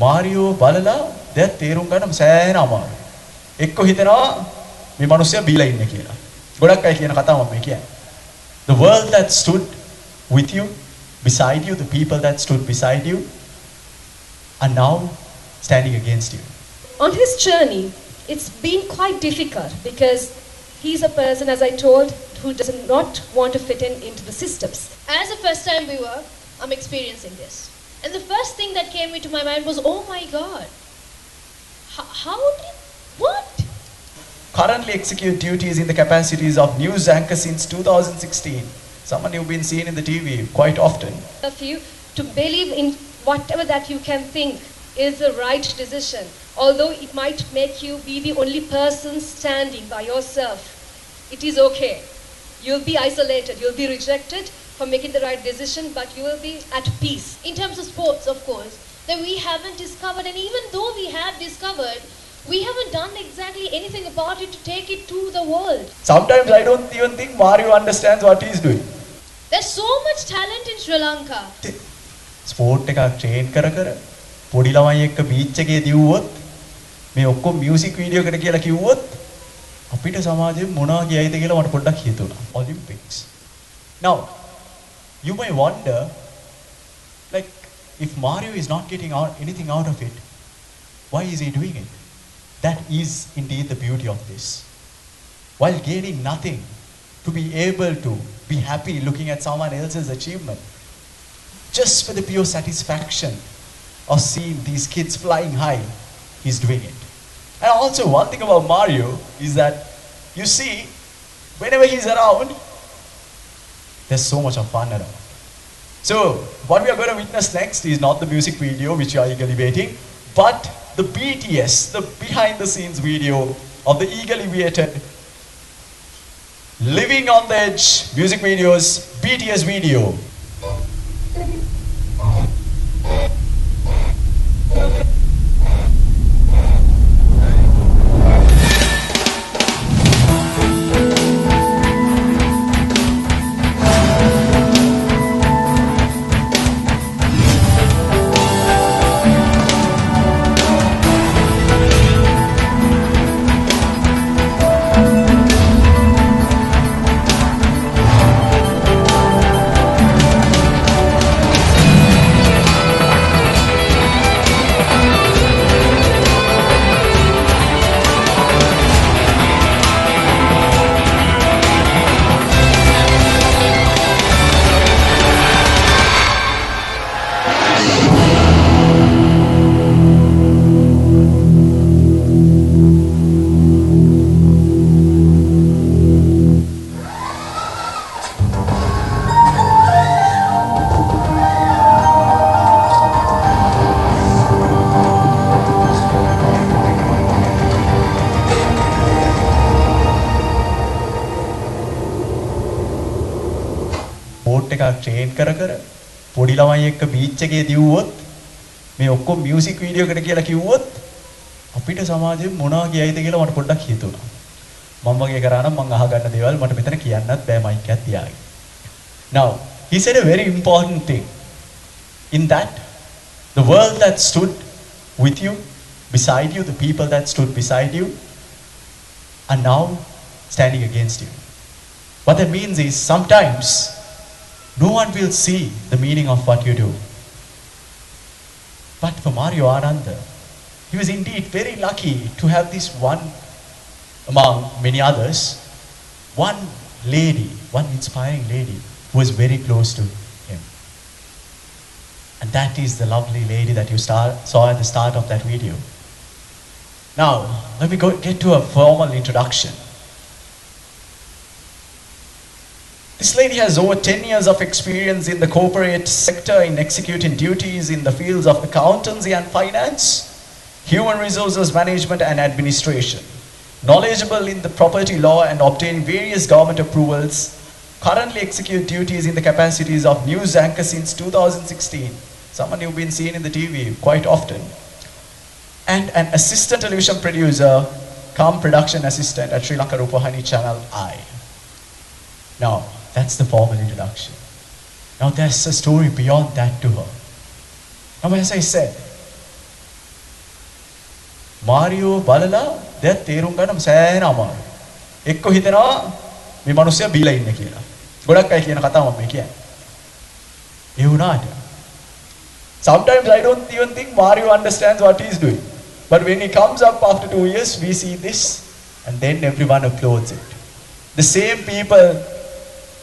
මාරියෝ බලලා දැන් තේරුම් ගන්න සෑහෙන අමාරුයි. එක්ක හිතනවා මේ මිනිස්සයා බීලා ඉන්නේ කියලා. ගොඩක් අය කියන කතාව මම කියන්නේ. The world that stood with you, beside you, the people that stood beside you are now standing against you. On his journey, it's been quite difficult because he's a person, as I told, who does not want to fit into the systems. As a first-time viewer, I'm experiencing this. And the first thing that came into my mind was, oh my God, what? Currently execute duties in the capacities of news anchor since 2016. Someone you've been seeing in the TV quite often. Of you to believe in whatever that you can think is the right decision, although it might make you be the only person standing by yourself. It is okay. You'll be isolated, you'll be rejected for making the right decision, but you will be at peace. In terms of sports, of course, that we haven't discovered, and even though we have discovered, we haven't done exactly anything about it to take it to the world. Sometimes I don't even think Mario understands what he's doing. There's so much talent in Sri Lanka. Sport එකක් train කර පොඩි ළමයි එක්ක beach එකේ දිව්වොත් මේ ඔක්කොම music video එකට කියලා කිව්වොත් අපිට සමාජයෙන් මොනවා කියයිද කියලා මට පොඩ්ඩක් හිතුණා. Olympics. Now, you may wonder, like, if Mario is not getting anything out of it, why is he doing it? That is indeed the beauty of this. While gaining nothing, to be able to be happy looking at someone else's achievement, just for the pure satisfaction of seeing these kids flying high, he's doing it. And also one thing about Mario is that, you see, whenever he's around, there's so much of fun around. So, what we are going to witness next is not the music video which you are eagerly waiting, but the BTS, the behind the scenes video of the eagerly waited Living on the Edge music videos, BTS video. train පොඩි ළමයි එක්ක beach එකේ දිව්වොත් මේ ඔක්කොම music video එකට කියලා කිව්වොත් අපිට සමාජයෙන් මොනවා කියයිද කියලා මට පොඩ්ඩක් හිතුණා. මම වගේ කරා නම් මම අහගන්න දේවල් මට මෙතන කියන්නත් බෑ මයික් එකක් තියාගෙන. Now, he said a very important thing. In that, the world that stood with you, beside you, the people that stood beside you, are now standing against you. What that means is sometimes no one will see the meaning of what you do. But for Mario Ananda, he was indeed very lucky to have this one among many others, one lady, one inspiring lady who was very close to him. And that is the lovely lady that you saw at the start of that video. Now, let me get to a formal introduction. This lady has over 10 years of experience in the corporate sector in executing duties in the fields of accountancy and finance, human resources management and administration. Knowledgeable in the property law and obtaining various government approvals, currently execute duties in the capacities of news anchor since 2016. Someone you've been seeing in the TV quite often. And an assistant television producer, cum production assistant at Sri Lanka Rupahani Channel I. Now, that's the formal introduction. Now there's a story beyond that to her. Now as I said, මාරියෝ බලලා දැන් තේරුම් ගන්න සෑහෙන අමාරුයි. එක්ක හිතෙනවා මේ මිනිස්සයා බීලා ඉන්නේ කියලා. ගොඩක් අය කියන කතාව මම කියන්නේ. ඒ වුණාට sometimes I don't even think Mario understands what he is doing. But when he comes up after 2 years, we see this, and then everyone applauds it. The same people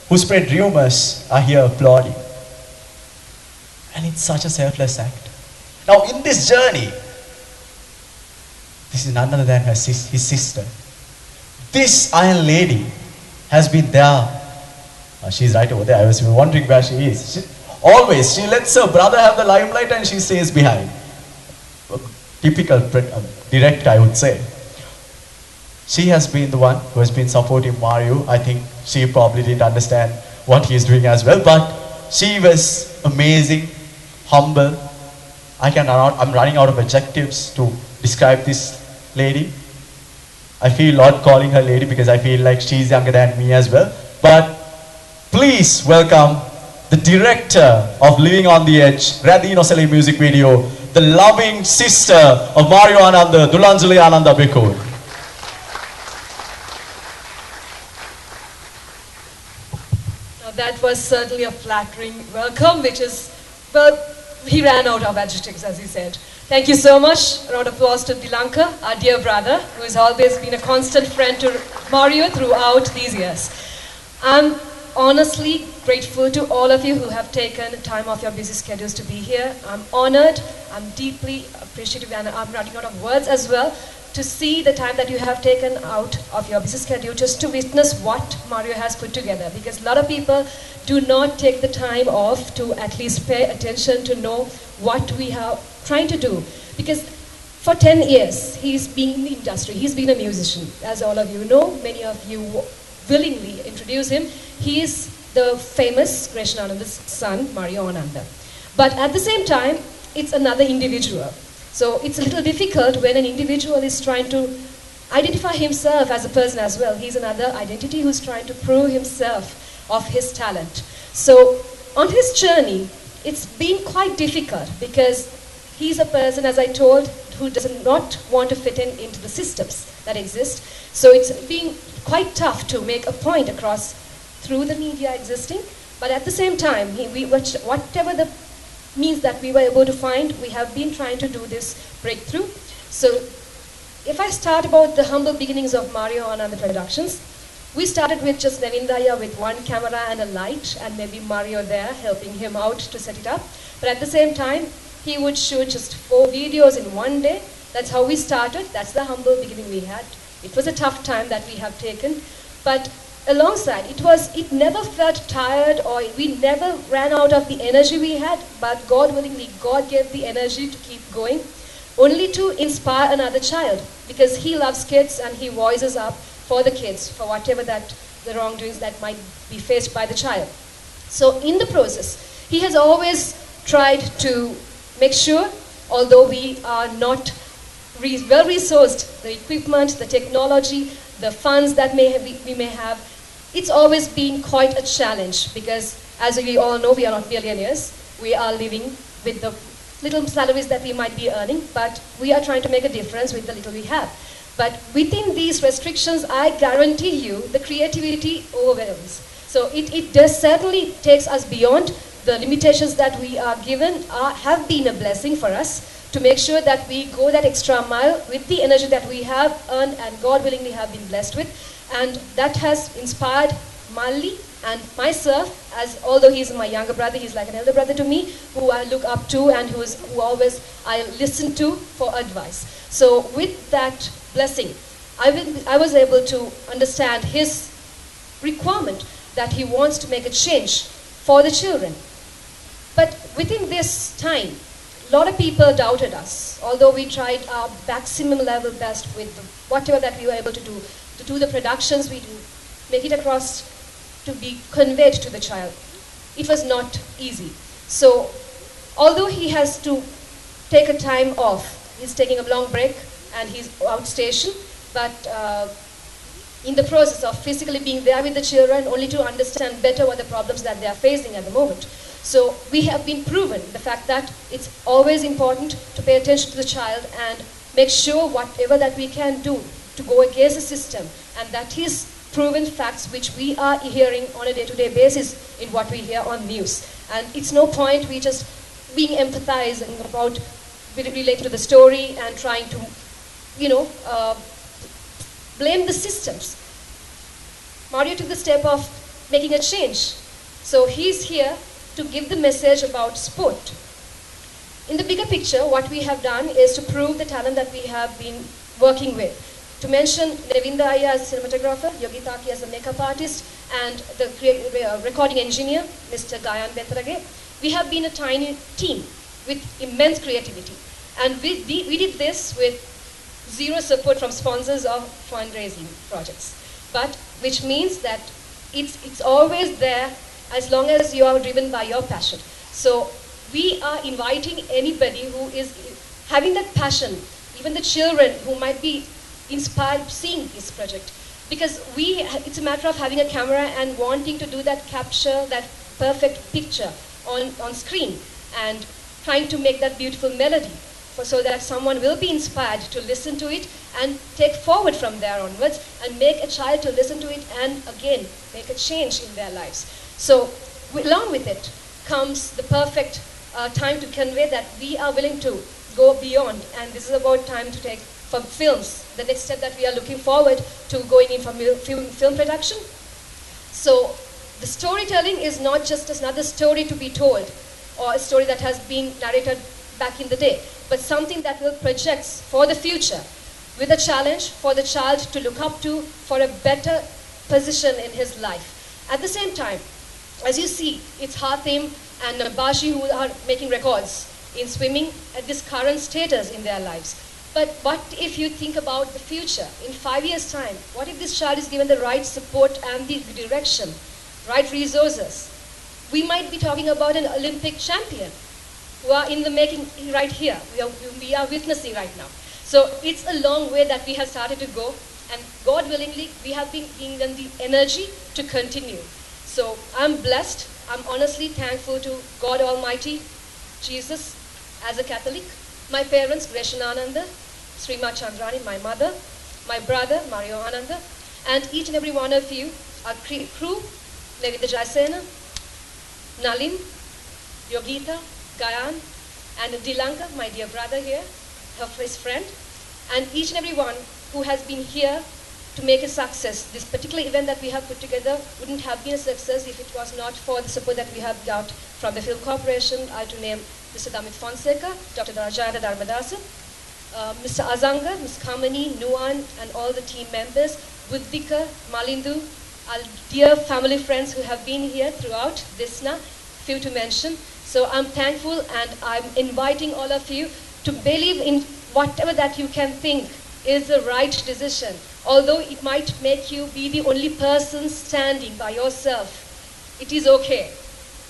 who spread rumors are here applauding. And it's such a selfless act. Now, in this journey, this is none other than his sister. This Iron Lady has been there. She's right over there. I was wondering where she is. Always, she lets her brother have the limelight and she stays behind. Typical director, I would say. She has been the one who has been supporting Mario. I think she probably didn't understand what he is doing as well, but she was amazing, humble. I'm running out of adjectives to describe this lady. I feel odd calling her lady because I feel like she's younger than me as well. But please welcome the director of Living on the Edge, Radhi Nosali music video, the loving sister of Mario Ananda, Dulanjali Ananda Bhikkhu. Now that was certainly a flattering welcome, which is, well, he ran out of adjectives, as he said. Thank you so much. A round of applause to Dilanka, our dear brother, who has always been a constant friend to Mario throughout these years. I'm honestly grateful to all of you who have taken time off your busy schedules to be here. I'm honored, I'm deeply appreciative, and I'm running out of words as well to see the time that you have taken out of your busy schedule just to witness what Mario has put together. Because a lot of people do not take the time off to at least pay attention to know what we are trying to do. Because for 10 years, he's been in the industry, he's been a musician. As all of you know, many of you willingly introduce him. He is the famous Krishna Ananda's son, Mario Ananda. But at the same time, it's another individual. So it's a little difficult when an individual is trying to identify himself as a person as well. He's another identity who's trying to prove himself of his talent. So on his journey, it's been quite difficult because he's a person, as I told, who does not want to fit into the systems that exist. So it's been quite tough to make a point across through the media existing, but at the same time, whatever the means that we were able to find, we have been trying to do this breakthrough. So if I start about the humble beginnings of Mario Ananda Productions, we started with just Nevindaya with one camera and a light, and maybe Mario there helping him out to set it up. But at the same time, he would shoot just 4 videos in one day. That's how we started. That's the humble beginning we had. It was a tough time that we have taken, but alongside, it never felt tired, or we never ran out of the energy we had, but God willingly, God gave the energy to keep going, only to inspire another child, because he loves kids and he voices up for the kids, for whatever that the wrongdoings that might be faced by the child. So in the process, he has always tried to make sure, although we are not well resourced, the equipment, the technology, the funds that we may have, it's always been quite a challenge because, as we all know, we are not millionaires. We are living with the little salaries that we might be earning, but we are trying to make a difference with the little we have. But within these restrictions, I guarantee you, the creativity overwhelms. So it does certainly takes us beyond the limitations that we are given. Have been a blessing for us to make sure that we go that extra mile with the energy that we have earned and God willingly have been blessed with. And that has inspired Mali and myself, as although he's my younger brother, he's like an elder brother to me, who I look up to and who always I listen to for advice. So with that blessing, I was able to understand his requirement that he wants to make a change for the children. But within this time, a lot of people doubted us, although we tried our maximum level best with whatever that we were able to do the productions we do, make it across to be conveyed to the child. It was not easy. So although he has to take a time off, he's taking a long break and he's outstation, but in the process of physically being there with the children, only to understand better what the problems that they are facing at the moment. So we have been proven the fact that it's always important to pay attention to the child and make sure whatever that we can do to go against the system, and that is proven facts which we are hearing on a day-to-day basis in what we hear on news. And it's no point we just being empathizing about related to the story and trying to, blame the systems. Mario took the step of making a change. So he's here to give the message about sport. In the bigger picture, what we have done is to prove the talent that we have been working with. To mention Nevinda Aya as a cinematographer, Yogi Taki as a makeup artist, and the recording engineer, Mr. Gayan Betrage, we have been a tiny team with immense creativity. And we did this with zero support from sponsors or fundraising projects. But which means that it's always there as long as you are driven by your passion. So we are inviting anybody who is having that passion, even the children who might be inspired seeing this project. Because it's a matter of having a camera and wanting to do that, capture that perfect picture on screen and trying to make that beautiful melody so that someone will be inspired to listen to it and take forward from there onwards and make a child to listen to it and again make a change in their lives. So along with it comes the perfect time to convey that we are willing to go beyond, and this is about time to take from films, the next step that we are looking forward to going in from film production. So the storytelling is not just another story to be told or a story that has been narrated back in the day, but something that will project for the future with a challenge for the child to look up to for a better position in his life. At the same time, as you see, it's Hatim and Bashi who are making records in swimming at this current status in their lives. But what if you think about the future? In 5 years' time, what if this child is given the right support and the direction, right resources? We might be talking about an Olympic champion who are in the making right here. We are witnessing right now. So it's a long way that we have started to go, and God willingly, we have been given the energy to continue. So I'm blessed. I'm honestly thankful to God Almighty, Jesus, as a Catholic, my parents, Dilanjali Ananda, Srima Chandrani, my mother, my brother, Mario Ananda, and each and every one of you, our crew, Nevinda Jaisena, Nalin, Yogita, Gayan, and Dilanka, my dear brother here, his friend, and each and every one who has been here to make a success. This particular event that we have put together wouldn't have been a success if it was not for the support that we have got from the Film Corporation. I to name Mr. Damit Fonseca, Dr. Darajada Dharmadasa, Mr. Azanga, Ms. Kamani, Nuan, and all the team members, Buddhika, Malindu, our dear family friends who have been here throughout this now, few to mention. So I'm thankful, and I'm inviting all of you to believe in whatever that you can think is the right decision. Although it might make you be the only person standing by yourself, it is okay.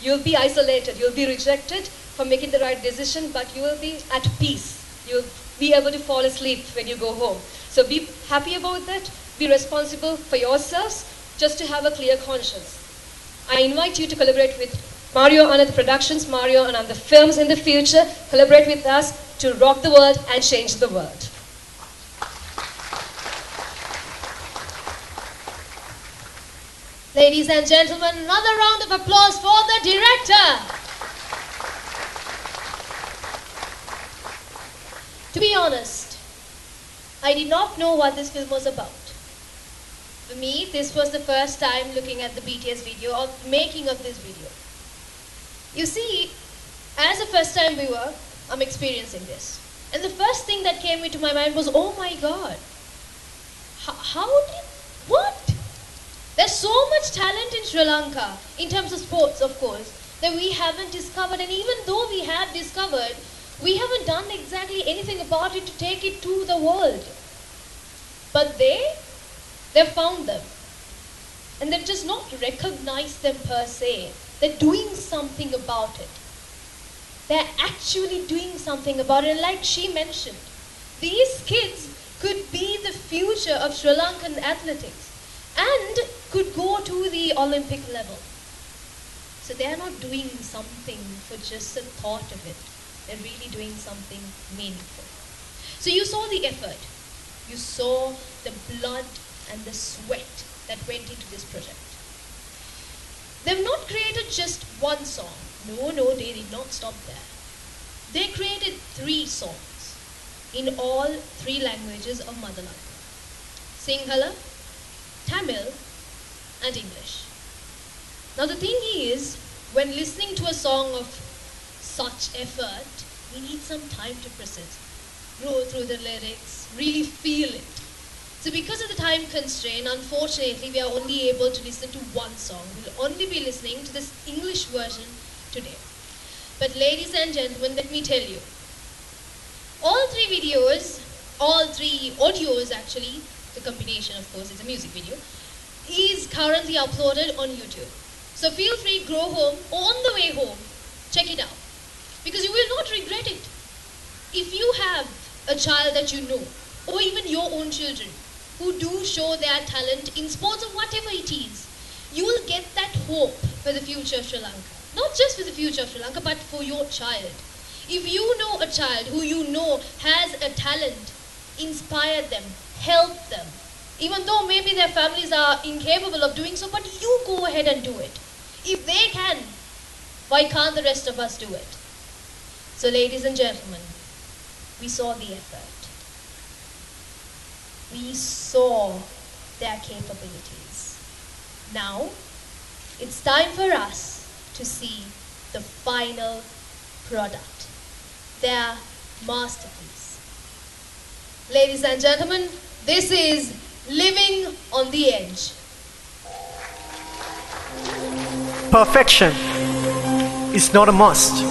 You'll be isolated, you'll be rejected for making the right decision, but you will be at peace. You'll be able to fall asleep when you go home. So be happy about that, be responsible for yourselves, just to have a clear conscience. I invite you to collaborate with Mario Ananda Productions, Mario Ananda Films in the future. Collaborate with us to rock the world and change the world. Ladies and gentlemen, another round of applause for the director. To be honest, I did not know what this film was about. For me, this was the first time looking at the BTS video or making of this video. You see, as a first-time viewer, I'm experiencing this. And the first thing that came into my mind was, oh my God, what? There's so much talent in Sri Lanka, in terms of sports, of course, that we haven't discovered. And even though we have discovered, we haven't done exactly anything about it to take it to the world. But they've found them. And they've just not recognized them per se. They're doing something about it. They're actually doing something about it. And like she mentioned, these kids could be the future of Sri Lankan athletics and could go to the Olympic level. So they're not doing something for just the thought of it. They're really doing something meaningful. So you saw the effort. You saw the blood and the sweat that went into this project. They've not created just one song. No, they did not stop there. They created 3 songs in all 3 languages of Mother Lanka: Sinhala, Tamil, and English. Now the thing is, when listening to a song of such effort, we need some time to process, go through the lyrics, really feel it. So because of the time constraint, unfortunately, we are only able to listen to one song. We'll only be listening to this English version today. But ladies and gentlemen, let me tell you, all 3 videos, all 3 audios actually, the combination of course is a music video, is currently uploaded on YouTube. So feel free, go home, on the way home, check it out. Because you will not regret it. If you have a child that you know, or even your own children, who do show their talent in sports or whatever it is, you will get that hope for the future of Sri Lanka. Not just for the future of Sri Lanka, but for your child. If you know a child who you know has a talent, inspire them, help them. Even though maybe their families are incapable of doing so, but you go ahead and do it. If they can, why can't the rest of us do it? So ladies and gentlemen, we saw the effort. We saw their capabilities. Now, it's time for us to see the final product, their masterpiece. Ladies and gentlemen, this is Living on the Edge. Perfection is not a must,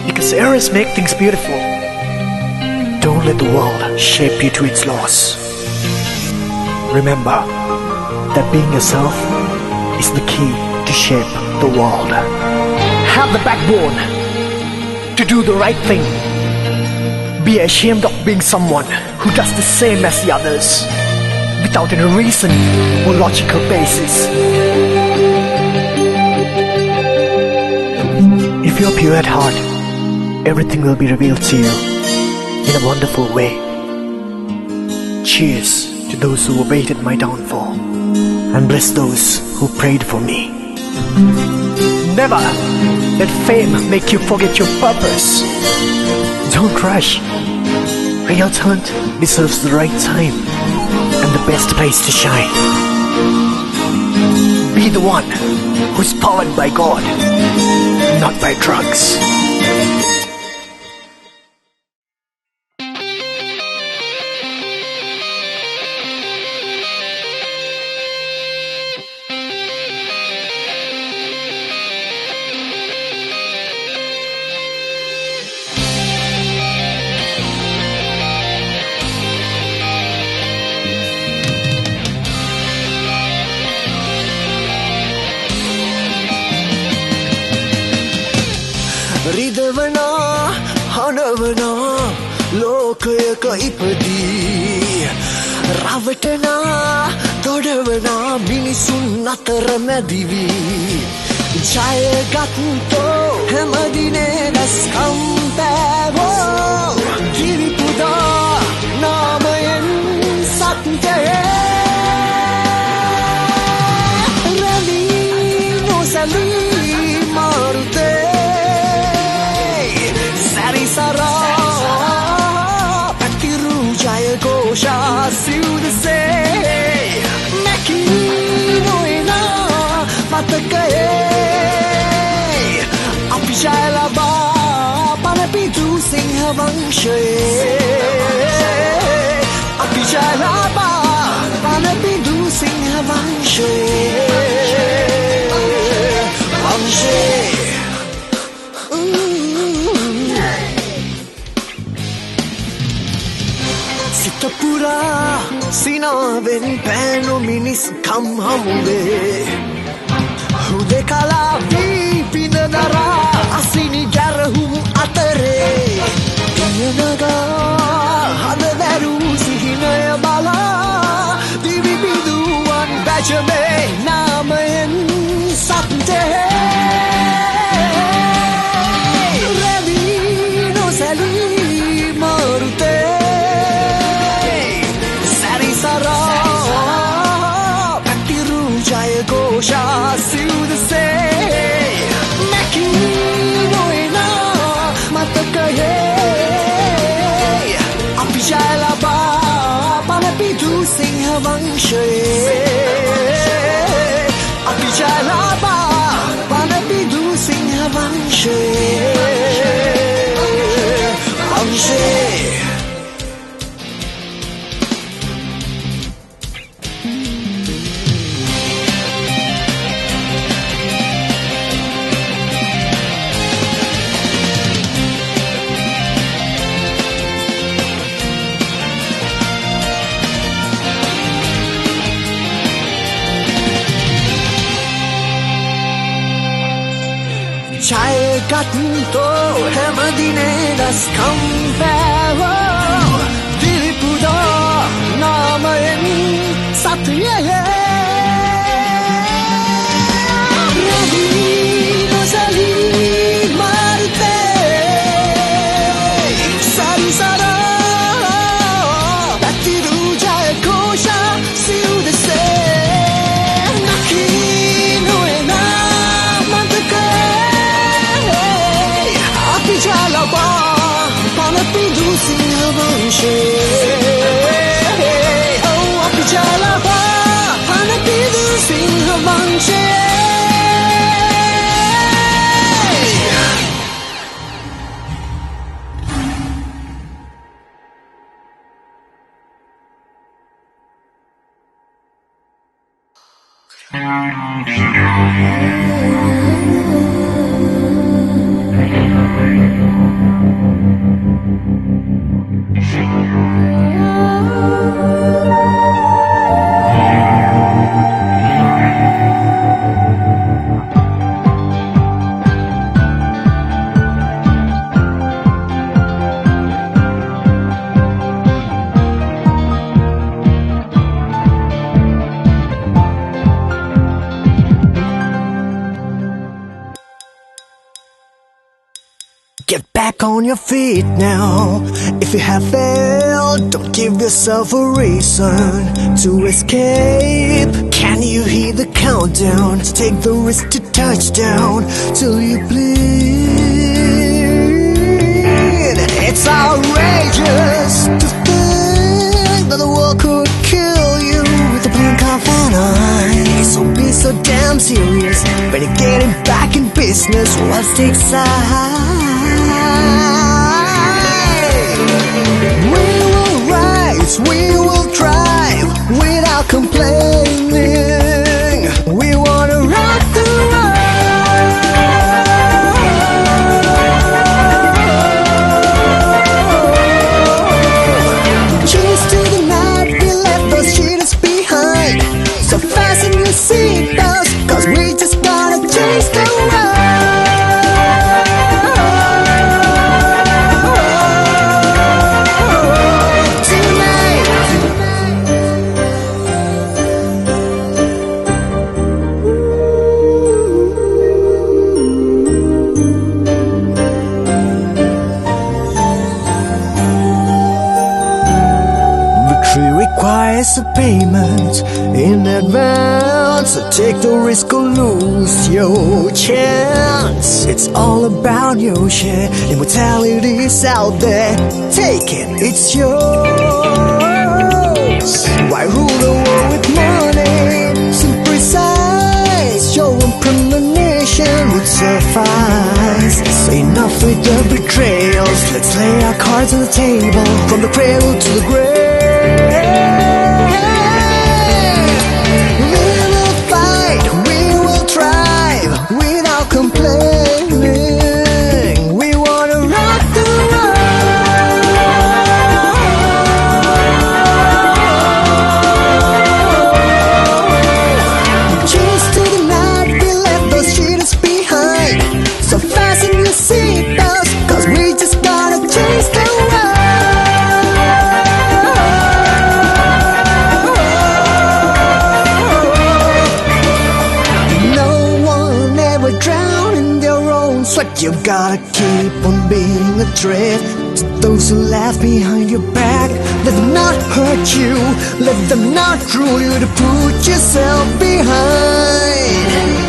because errors make things beautiful. Don't let the world shape you to its laws. Remember that being yourself is the key to shape the world. Have the backbone to do the right thing. Be ashamed of being someone who does the same as the others, without any reason or logical basis. If you're pure at heart, everything will be revealed to you in a wonderful way. Cheers to those who awaited my downfall, and bless those who prayed for me. Never let fame make you forget your purpose. Don't rush. Real talent deserves the right time and the best place to shine. Be the one who's powered by God, not by drugs. රිදවනා හනවනා ලෝකයක ඉපදී රවටනා දොඩවනා මිනිසුන් අතර මැදිවී ජයගත්තෝ හැමදිනේ දස්කම් පෑවෝ ගිරිපුදා නාමයෙන් සත්‍යයේ රැඳී නොසැලී මාරුතේ Sara Patiru Jaya Gosha Siudase Nakinoina Matakaye Apishailaba Panapitu Singha Vangshaye Apishailaba Panapitu Singha Vangshaye Vangshaye Pura sinaven pano minis kam hamuve hudekala vipinadara asini garhum atare tiyanaga hadaru sihinaya bala divi biduan bachame namayen satte Ready no sali to hamadine das compare dilipuda namayen satya Get back on your feet now. If you have failed, don't give yourself a reason to escape. Can you hear the countdown? Take the risk to touchdown till you bleed. It's outrageous to think that the world could kill you with a blink of an eye. So be so damn serious when you're getting back in business. What takes side? We will rise, we will thrive without complaining. We wanna rock the world. Cheers to the night, we left those cheaters behind. So fasten your seatbelts, cause we just gotta chase the world. Requires a payment in advance, so take the risk or lose your chance. It's all about your share. Immortality is out there. Take it, it's yours. Why rule the world with money? So precise, your own premonition would suffice. So enough with the betrayals. Let's lay our cards on the table, from the cradle to the grave. You gotta keep on being a threat to those who laugh behind your back. Let them not hurt you, let them not rule you to put yourself behind.